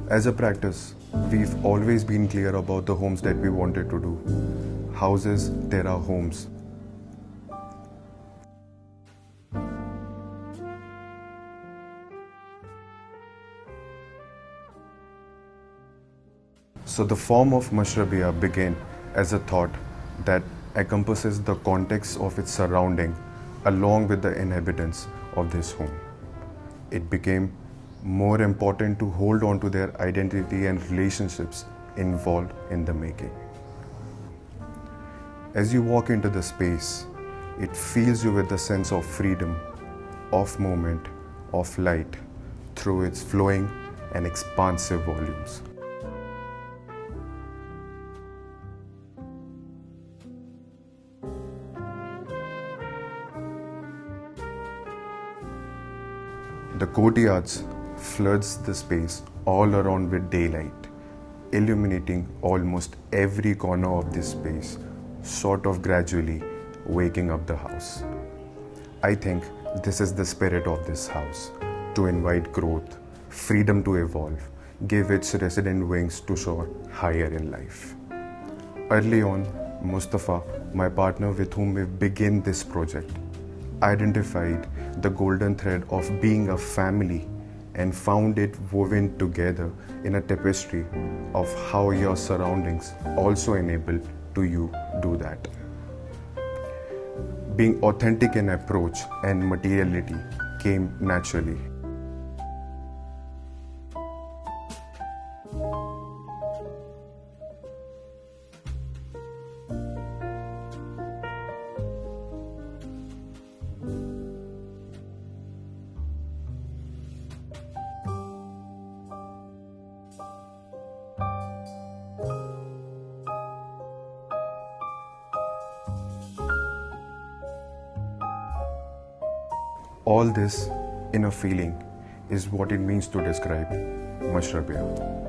As a practice, we've always been clear about the homes that we wanted to do. Houses, Terra homes. So the form of Mashrabiya began as a thought that encompasses the context of its surrounding along with the inhabitants of this home. It became more important to hold on to their identity and relationships involved in the making. As you walk into the space, it fills you with a sense of freedom, of movement, of light through its flowing and expansive volumes. The courtyards floods the space all around with daylight, illuminating almost every corner of this space, sort of gradually waking up the house. I think this is the spirit of this house, to invite growth, freedom to evolve, give its resident wings to soar higher in life. Early on, Mustafa, my partner with whom we began this project, identified the golden thread of being a family and found it woven together in a tapestry of how your surroundings also enable to you do that. Being authentic in approach and materiality came naturally. All this inner feeling is what it means to describe Mashrabiya.